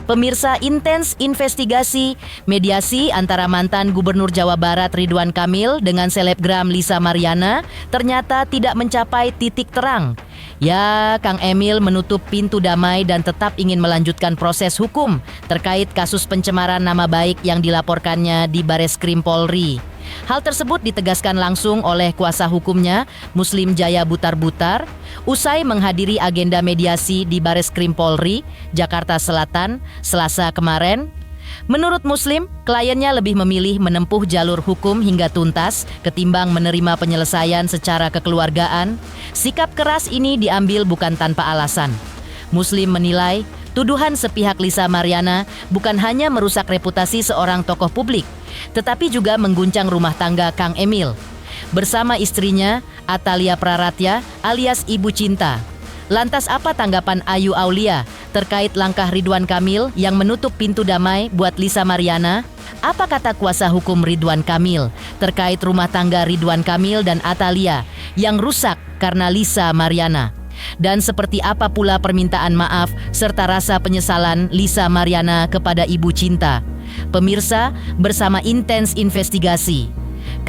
Pemirsa, intens investigasi mediasi antara mantan Gubernur Jawa Barat Ridwan Kamil dengan selebgram Lisa Mariana ternyata tidak mencapai titik terang. Ya, Kang Emil menutup pintu damai dan tetap ingin melanjutkan proses hukum terkait kasus pencemaran nama baik yang dilaporkannya di Bareskrim Polri. Hal tersebut ditegaskan langsung oleh kuasa hukumnya, Muslim Jaya Butar-Butar, usai menghadiri agenda mediasi di Bareskrim Polri, Jakarta Selatan, Selasa kemarin. Menurut Muslim, kliennya lebih memilih menempuh jalur hukum hingga tuntas ketimbang menerima penyelesaian secara kekeluargaan. Sikap keras ini diambil bukan tanpa alasan. Muslim menilai, tuduhan sepihak Lisa Mariana bukan hanya merusak reputasi seorang tokoh publik, tetapi juga mengguncang rumah tangga Kang Emil bersama istrinya Atalia Praratya alias Ibu Cinta. Lantas apa tanggapan Ayu Aulia terkait langkah Ridwan Kamil yang menutup pintu damai buat Lisa Mariana? Apa kata kuasa hukum Ridwan Kamil terkait rumah tangga Ridwan Kamil dan Atalia yang rusak karena Lisa Mariana? Dan seperti apa pula permintaan maaf serta rasa penyesalan Lisa Mariana kepada Ibu Cinta? Pemirsa, bersama intens investigasi,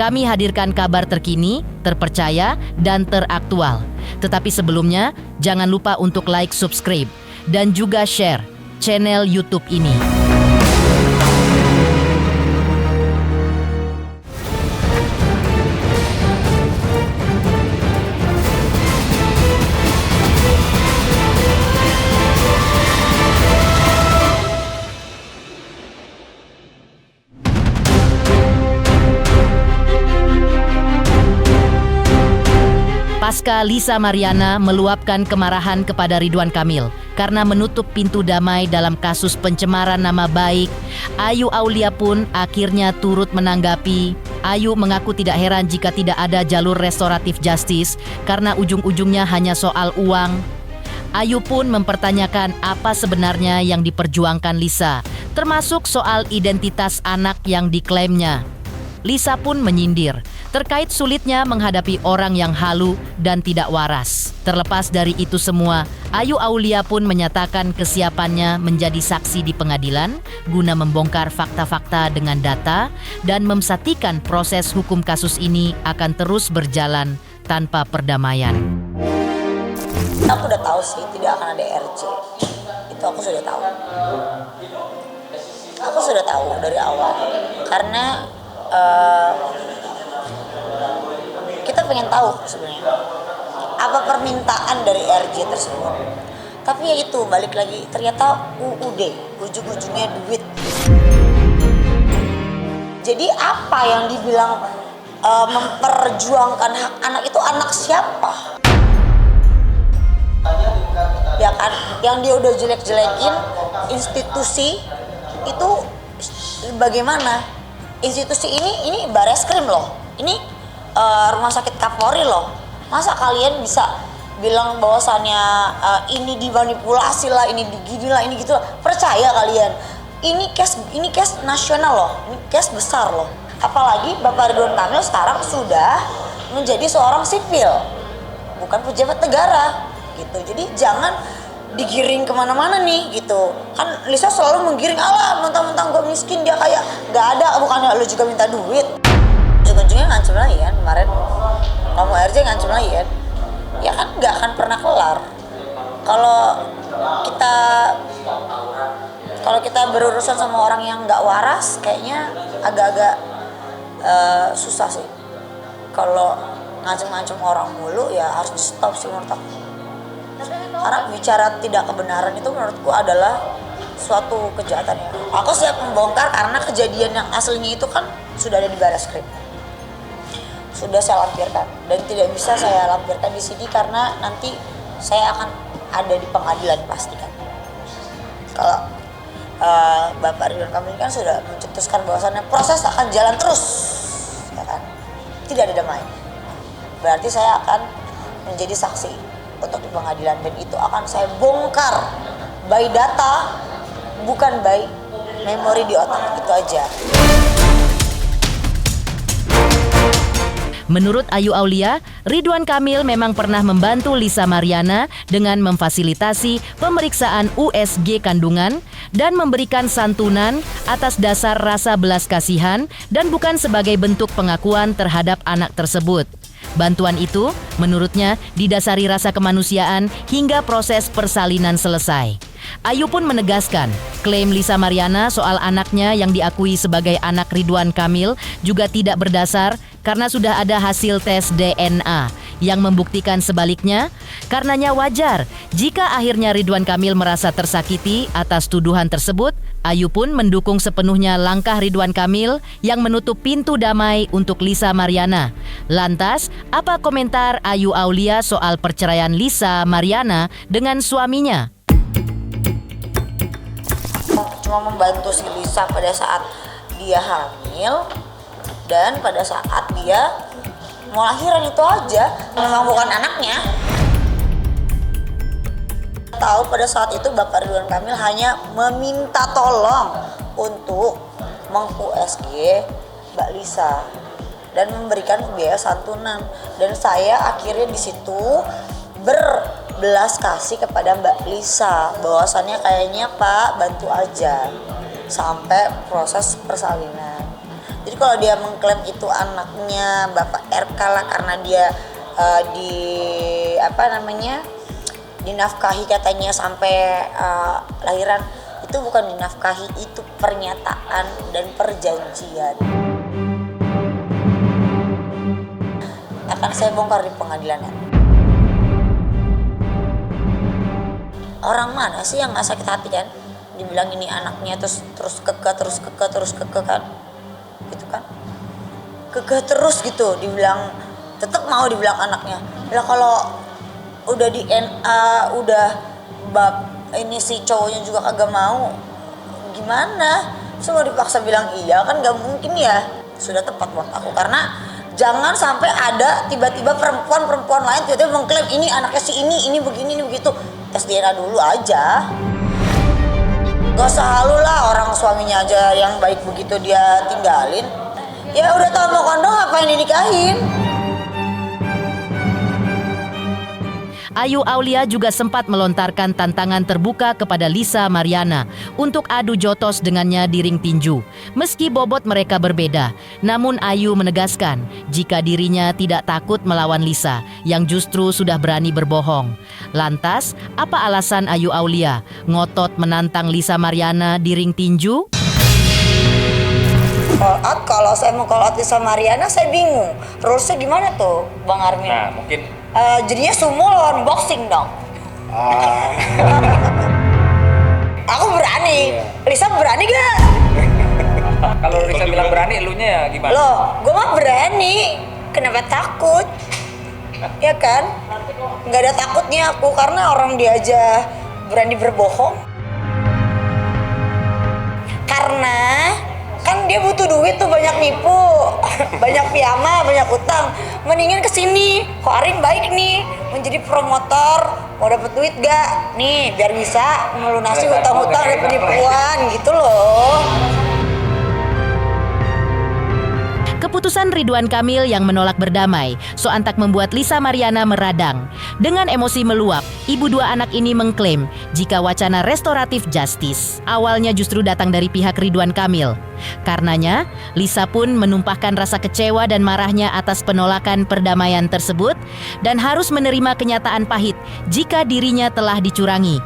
kami hadirkan kabar terkini, terpercaya, dan teraktual. Tetapi sebelumnya, jangan lupa untuk like, subscribe, dan juga share channel YouTube ini. Pasca Lisa Mariana meluapkan kemarahan kepada Ridwan Kamil karena menutup pintu damai dalam kasus pencemaran nama baik, Ayu Aulia pun akhirnya turut menanggapi. Ayu mengaku tidak heran jika tidak ada jalur restoratif justice karena ujung-ujungnya hanya soal uang. Ayu pun mempertanyakan apa sebenarnya yang diperjuangkan Lisa, termasuk soal identitas anak yang diklaimnya. Lisa pun menyindir terkait sulitnya menghadapi orang yang halu dan tidak waras. Terlepas dari itu semua, Ayu Aulia pun menyatakan kesiapannya menjadi saksi di pengadilan guna membongkar fakta-fakta dengan data dan memastikan proses hukum kasus ini akan terus berjalan tanpa perdamaian. Aku udah tahu sih tidak akan ada RJ. Itu aku sudah tahu. Aku sudah tahu dari awal. Karena kita pengen tahu sebenarnya apa permintaan dari RJ tersebut. Tapi ya itu balik lagi, ternyata UUD ujung-ujungnya duit. Jadi apa yang dibilang memperjuangkan hak anak itu anak siapa? Ya kan, yang dia udah jelek-jelekin institusi itu bagaimana? Institusi ini Bareskrim loh, ini rumah sakit Kapolri loh. Masa kalian bisa bilang bahwasannya ini dimanipulasi lah, ini digini lah, ini gitu lah. Percaya kalian? Ini case nasional loh, ini case besar loh. Apalagi Bapak Ridwan Kamil sekarang sudah menjadi seorang sipil, bukan pejabat negara gitu. Jadi jangan digiring kemana-mana nih gitu. Kan Lisa selalu menggiring, alah mentang-mentang gue miskin dia kayak gak ada, bukannya lu juga minta duit. Ujung-ujungnya ngancem lagi kan kemarin, kamu RJ ngancem lagi kan. Ya kan gak akan pernah kelar. Kalau kita berurusan sama orang yang gak waras, kayaknya agak-agak susah sih. Kalau ngancem-ngancem orang mulu ya harus di stop sih menurut aku. Karena bicara tidak kebenaran itu menurutku adalah suatu kejahatan ya. Aku siap membongkar karena kejadian yang aslinya itu kan sudah ada di Bareskrim. Sudah saya lampirkan dan tidak bisa saya lampirkan di sini karena nanti saya akan ada di pengadilan pastikan. Kalau Bapak Ridwan Kamil kan sudah mencetuskan bahwasannya proses akan jalan terus, ya kan? Tidak ada damai. Berarti saya akan menjadi saksi untuk di pengadilan dan itu akan saya bongkar by data, bukan by memori di otak, itu aja. Menurut Ayu Aulia, Ridwan Kamil memang pernah membantu Lisa Mariana dengan memfasilitasi pemeriksaan USG kandungan dan memberikan santunan atas dasar rasa belas kasihan dan bukan sebagai bentuk pengakuan terhadap anak tersebut. Bantuan itu, menurutnya, didasari rasa kemanusiaan hingga proses persalinan selesai. Ayu pun menegaskan, klaim Lisa Mariana soal anaknya yang diakui sebagai anak Ridwan Kamil juga tidak berdasar karena sudah ada hasil tes DNA yang membuktikan sebaliknya. Karenanya wajar jika akhirnya Ridwan Kamil merasa tersakiti atas tuduhan tersebut. Ayu pun mendukung sepenuhnya langkah Ridwan Kamil yang menutup pintu damai untuk Lisa Mariana. Lantas, apa komentar Ayu Aulia soal perceraian Lisa Mariana dengan suaminya? Cuma membantu si Lisa pada saat dia hamil dan pada saat dia mau lahiran, itu aja. Memang bukan anaknya. Tahu pada saat itu Bapak Ridwan Kamil hanya meminta tolong untuk meng-USG Mbak Lisa dan memberikan biaya santunan, dan saya akhirnya di situ berbelas kasih kepada Mbak Lisa bahwasannya kayaknya Pak bantu aja sampai proses persalinan. Jadi kalau dia mengklaim itu anaknya Bapak RK lah karena dia dinafkahi katanya sampai lahiran, itu bukan dinafkahi, itu pernyataan dan perjanjian. Akan saya bongkar di pengadilan ya. Orang mana sih yang nggak sakit hati kan? Dibilang ini anaknya terus keke kan? Gitu kan? Keke terus gitu, dibilang tetap mau dibilang anaknya. Lah kalau udah di NA, udah ini si cowoknya juga kagak mau, gimana? Semua dipaksa bilang iya kan gak mungkin ya. Sudah tepat buat aku, karena jangan sampai ada tiba-tiba perempuan lain tiba-tiba mengklaim ini anaknya si ini begini, ini begitu. Tes DNA dulu aja. Gak usah halu lah, orang suaminya aja yang baik begitu dia tinggalin. Ya udah tau mau kondom ngapain dinikahin? Ayu Aulia juga sempat melontarkan tantangan terbuka kepada Lisa Mariana untuk adu jotos dengannya di ring tinju. Meski bobot mereka berbeda, namun Ayu menegaskan jika dirinya tidak takut melawan Lisa yang justru sudah berani berbohong. Lantas, apa alasan Ayu Aulia ngotot menantang Lisa Mariana di ring tinju? Kalau saya mau call out Lisa Mariana, saya bingung. Rulesnya gimana tuh, Bang Armin? Nah, mungkin jadinya sumo lawan boxing dong. Aku berani. Lisa berani gak? kalau Risa bilang berani, elunya ya gimana? Loh, gue mah berani. Kenapa takut? Ya kan? Gak ada takutnya aku, karena orang dia aja berani berbohong. Karena kan dia butuh duit tuh, banyak nipu, banyak piyama, banyak utang. Mendingan kesini, kok Arin baik nih, menjadi promotor, mau dapet duit gak? Nih, biar bisa melunasi utang-utang dan penipuan gitu loh. Keputusan Ridwan Kamil yang menolak berdamai sontak membuat Lisa Mariana meradang. Dengan emosi meluap, ibu dua anak ini mengklaim jika wacana restoratif justice awalnya justru datang dari pihak Ridwan Kamil. Karenanya, Lisa pun menumpahkan rasa kecewa dan marahnya atas penolakan perdamaian tersebut dan harus menerima kenyataan pahit jika dirinya telah dicurangi.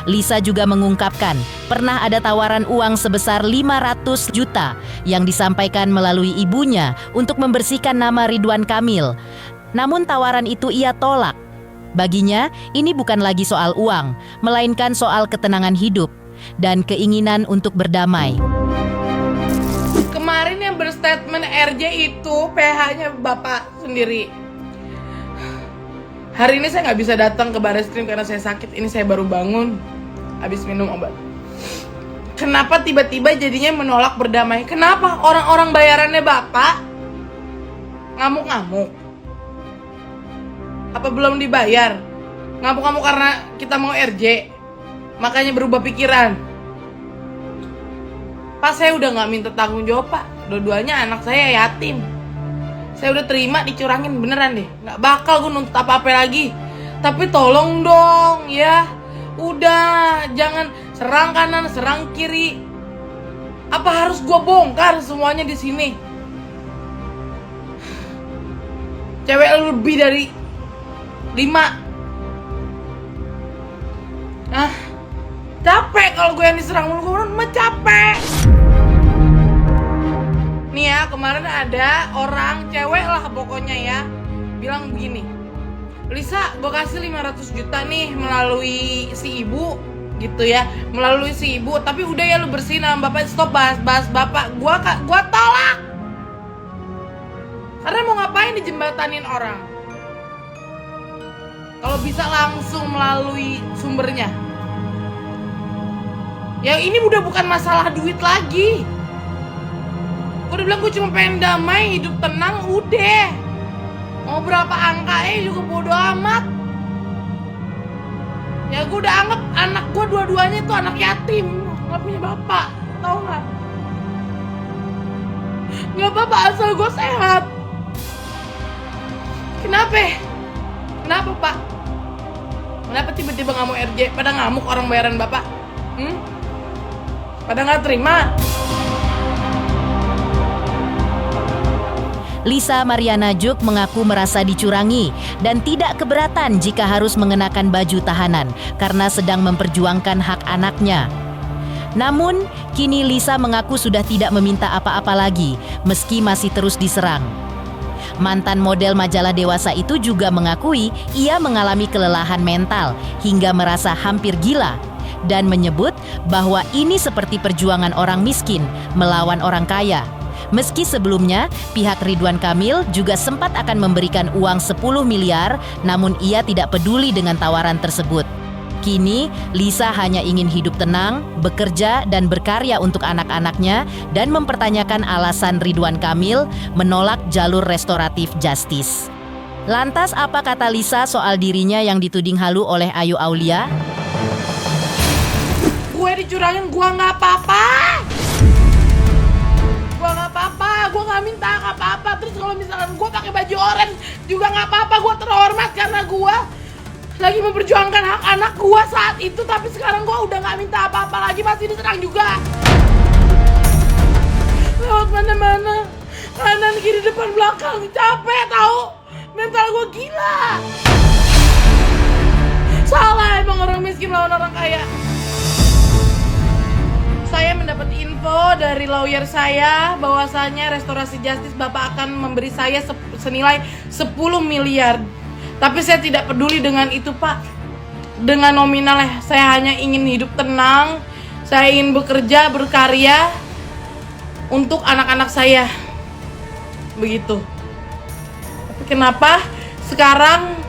Lisa juga mengungkapkan pernah ada tawaran uang sebesar 500 juta yang disampaikan melalui ibunya untuk membersihkan nama Ridwan Kamil. Namun tawaran itu ia tolak. Baginya, ini bukan lagi soal uang, melainkan soal ketenangan hidup dan keinginan untuk berdamai. Kemarin yang berstatement RJ itu PH-nya Bapak sendiri. Hari ini saya nggak bisa datang ke Barreskrim karena saya sakit. Ini saya baru bangun habis minum obat. Kenapa tiba-tiba jadinya menolak berdamai? Kenapa orang-orang bayarannya Bapak ngamuk-ngamuk? Apa belum dibayar? Ngamuk-ngamuk karena kita mau RJ, makanya berubah pikiran. Pak, saya udah nggak minta tanggung jawab Pak. Dua-duanya anak saya yatim. Saya udah terima dicurangin beneran deh. Nggak bakal gue nuntut apa-apa lagi. Tapi tolong dong ya. Udah, jangan serang kanan, serang kiri. Apa harus gue bongkar semuanya di sini? Cewek lebih dari 5. Capek kalau gue yang diserang mulu, gue capek. Nih ya, kemarin ada orang cewek lah pokoknya ya, bilang begini, Lisa, gue kasih 500 juta nih melalui si ibu gitu ya, melalui si ibu, tapi udah ya lu bersihin sama bapak, stop bahas bapak. Gua tolak. Karena mau ngapain dijembatanin orang? Kalau bisa langsung melalui sumbernya. Ya ini udah bukan masalah duit lagi. Gue udah bilang gue cuma pengen damai, hidup tenang, udah. Mau berapa angkanya juga bodo amat. Ya gue udah anggap anak gue dua-duanya tuh anak yatim, gak punya bapak, tau gak? Gak apa-apa asal gue sehat. Kenapa? Kenapa pak? Kenapa tiba-tiba gak mau RJ? Pada ngamuk orang bayaran bapak? Pada gak terima? Lisa Mariana Juk mengaku merasa dicurangi dan tidak keberatan jika harus mengenakan baju tahanan karena sedang memperjuangkan hak anaknya. Namun, kini Lisa mengaku sudah tidak meminta apa-apa lagi meski masih terus diserang. Mantan model majalah dewasa itu juga mengakui ia mengalami kelelahan mental hingga merasa hampir gila dan menyebut bahwa ini seperti perjuangan orang miskin melawan orang kaya. Meski sebelumnya pihak Ridwan Kamil juga sempat akan memberikan uang 10 miliar, namun ia tidak peduli dengan tawaran tersebut. Kini, Lisa hanya ingin hidup tenang, bekerja dan berkarya untuk anak-anaknya dan mempertanyakan alasan Ridwan Kamil menolak jalur restoratif justice. Lantas apa kata Lisa soal dirinya yang dituding halu oleh Ayu Aulia? Gue dicurangin, gue nggak apa-apa. Gue nggak apa-apa, gue nggak minta apa-apa. Terus kalau misalkan gue pakai baju oranye juga nggak apa-apa, gue terhormat karena gue lagi memperjuangkan hak anak gue saat itu. Tapi sekarang gue udah nggak minta apa-apa lagi, masih diserang juga. Lewat mana-mana, kanan kiri depan belakang, capek tahu. Mental gue gila. Salah emang orang miskin lawan orang kaya. Saya mendapat info dari lawyer saya bahwasanya restorasi justice Bapak akan memberi saya senilai 10 miliar. Tapi saya tidak peduli dengan itu Pak. Dengan nominal saya hanya ingin hidup tenang. Saya ingin bekerja, berkarya untuk anak-anak saya. Begitu. Kenapa sekarang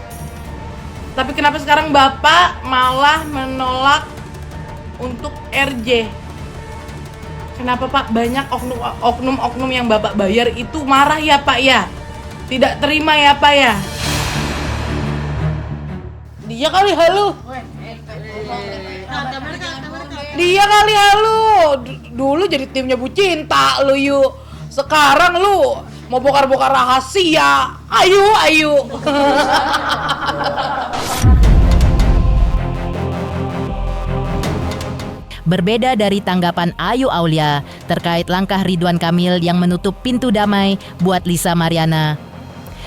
Bapak malah menolak untuk RJ? Kenapa Pak? Banyak oknum-oknum yang Bapak bayar itu marah ya Pak ya? Tidak terima ya Pak ya? Dia kali halu. Dia kali halu. Dulu jadi timnya Bu Cinta lu yuk. Sekarang lu mau bongkar-bongkar rahasia. Ayo. Berbeda dari tanggapan Ayu Aulia terkait langkah Ridwan Kamil yang menutup pintu damai buat Lisa Mariana.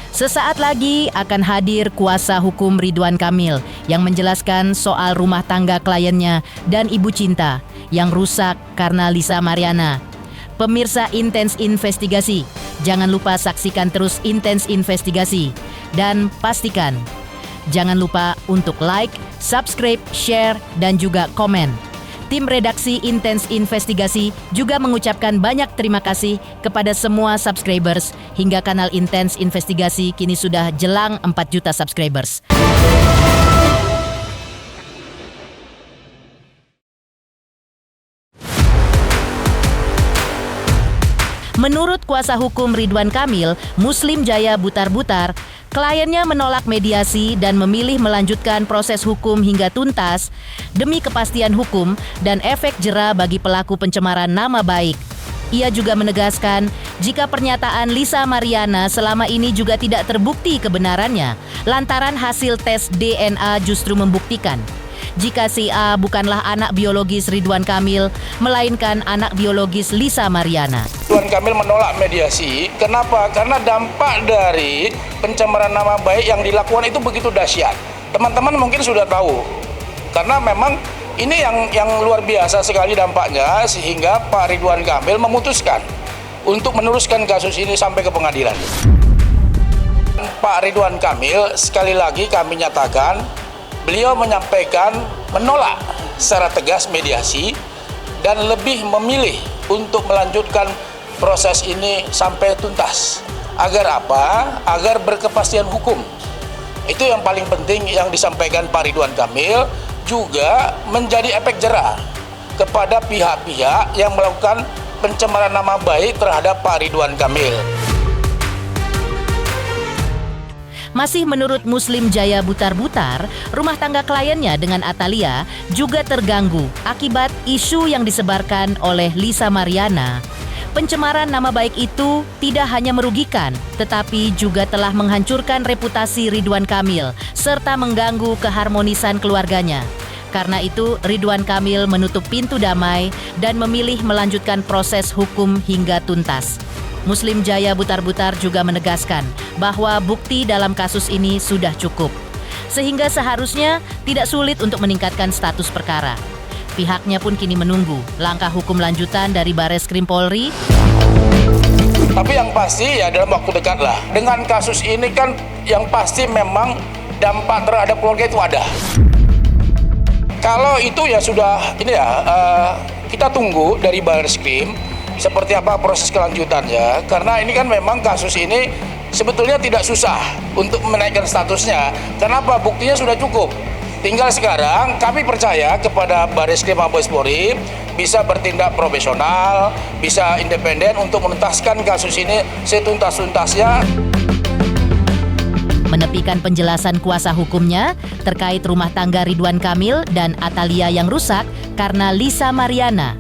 Sesaat lagi akan hadir kuasa hukum Ridwan Kamil yang menjelaskan soal rumah tangga kliennya dan Ibu Cinta yang rusak karena Lisa Mariana. Pemirsa Intens Investigasi, jangan lupa saksikan terus Intens Investigasi dan pastikan jangan lupa untuk like, subscribe, share, dan juga komen. Tim redaksi Intens Investigasi juga mengucapkan banyak terima kasih kepada semua subscribers hingga kanal Intens Investigasi kini sudah jelang 4 juta subscribers. Menurut kuasa hukum Ridwan Kamil, Muslim Jaya Butar-Butar, kliennya menolak mediasi dan memilih melanjutkan proses hukum hingga tuntas demi kepastian hukum dan efek jera bagi pelaku pencemaran nama baik. Ia juga menegaskan jika pernyataan Lisa Mariana selama ini juga tidak terbukti kebenarannya lantaran hasil tes DNA justru membuktikan jika si A bukanlah anak biologis Ridwan Kamil, melainkan anak biologis Lisa Mariana. Ridwan Kamil menolak mediasi. Kenapa? Karena dampak dari pencemaran nama baik yang dilakukan itu begitu dahsyat. Teman-teman mungkin sudah tahu. Karena memang ini yang luar biasa sekali dampaknya, sehingga Pak Ridwan Kamil memutuskan untuk meneruskan kasus ini sampai ke pengadilan. Pak Ridwan Kamil, sekali lagi kami nyatakan, beliau menyampaikan menolak secara tegas mediasi dan lebih memilih untuk melanjutkan proses ini sampai tuntas. Agar apa? Agar berkepastian hukum. Itu yang paling penting yang disampaikan Pak Ridwan Kamil, juga menjadi efek jera kepada pihak-pihak yang melakukan pencemaran nama baik terhadap Pak Ridwan Kamil. Masih menurut Muslim Jaya Butar-Butar, rumah tangga kliennya dengan Atalia juga terganggu akibat isu yang disebarkan oleh Lisa Mariana. Pencemaran nama baik itu tidak hanya merugikan, tetapi juga telah menghancurkan reputasi Ridwan Kamil serta mengganggu keharmonisan keluarganya. Karena itu, Ridwan Kamil menutup pintu damai dan memilih melanjutkan proses hukum hingga tuntas. Muslim Jaya Butar-Butar juga menegaskan bahwa bukti dalam kasus ini sudah cukup, sehingga seharusnya tidak sulit untuk meningkatkan status perkara. Pihaknya pun kini menunggu langkah hukum lanjutan dari Bareskrim Polri. Tapi yang pasti ya dalam waktu dekat lah. Dengan kasus ini kan yang pasti memang dampak terhadap keluarga itu ada. Kalau itu ya sudah ini ya kita tunggu dari Bareskrim seperti apa proses kelanjutannya. Karena ini kan memang kasus ini sebetulnya tidak susah untuk menaikkan statusnya. Kenapa? Buktinya sudah cukup. Tinggal sekarang kami percaya kepada Bareskrim Mabes Polri bisa bertindak profesional, bisa independen untuk menuntaskan kasus ini setuntas-tuntasnya. Menepikan penjelasan kuasa hukumnya terkait rumah tangga Ridwan Kamil dan Atalia yang rusak karena Lisa Mariana.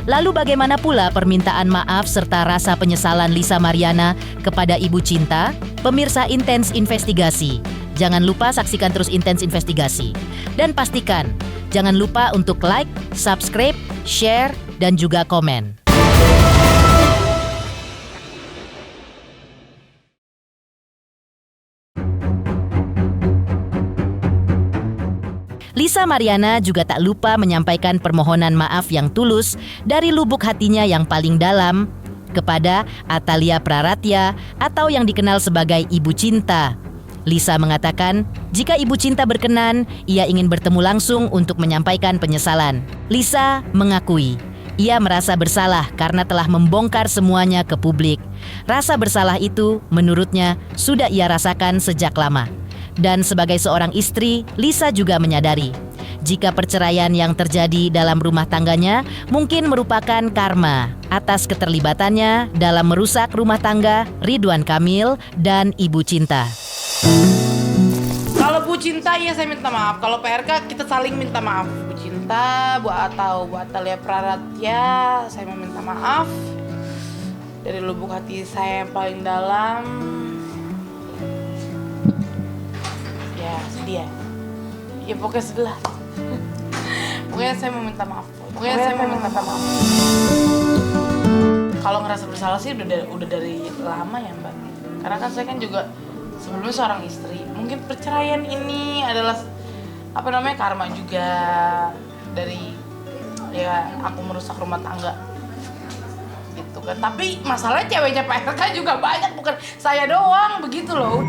Lalu bagaimana pula permintaan maaf serta rasa penyesalan Lisa Mariana kepada Ibu Cinta? Pemirsa Intens Investigasi, jangan lupa saksikan terus Intens Investigasi. Dan pastikan, jangan lupa untuk like, subscribe, share, dan juga komen. Lisa Mariana juga tak lupa menyampaikan permohonan maaf yang tulus dari lubuk hatinya yang paling dalam kepada Atalia Praratya atau yang dikenal sebagai Ibu Cinta. Lisa mengatakan, jika Ibu Cinta berkenan, ia ingin bertemu langsung untuk menyampaikan penyesalan. Lisa mengakui, ia merasa bersalah karena telah membongkar semuanya ke publik. Rasa bersalah itu, menurutnya, sudah ia rasakan sejak lama. Dan sebagai seorang istri, Lisa juga menyadari jika perceraian yang terjadi dalam rumah tangganya mungkin merupakan karma atas keterlibatannya dalam merusak rumah tangga Ridwan Kamil dan Ibu Cinta. Kalau Bu Cinta, ya saya minta maaf. Kalau PRK, kita saling minta maaf. Bu Cinta, Bu Atalia Praratya, saya mau minta maaf dari lubuk hati saya yang paling dalam. Ya, sedih ya. Ya pokoknya sedih lah. Pokoknya saya mau minta maaf. Kalau ngerasa bersalah sih udah dari lama ya, Mbak. Karena kan saya kan juga sebelumnya seorang istri. Mungkin perceraian ini adalah karma juga dari ya aku merusak rumah tangga. Gitu kan. Tapi masalahnya ceweknya Pak RK juga banyak, bukan saya doang, begitu loh.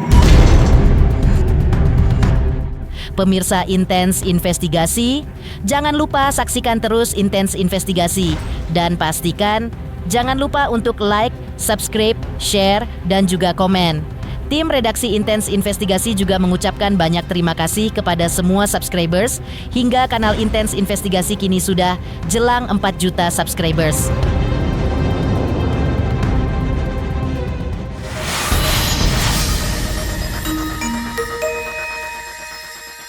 Pemirsa Intens Investigasi, jangan lupa saksikan terus Intens Investigasi dan pastikan jangan lupa untuk like, subscribe, share, dan juga komen. Tim redaksi Intens Investigasi juga mengucapkan banyak terima kasih kepada semua subscribers hingga kanal Intens Investigasi kini sudah jelang 4 juta subscribers.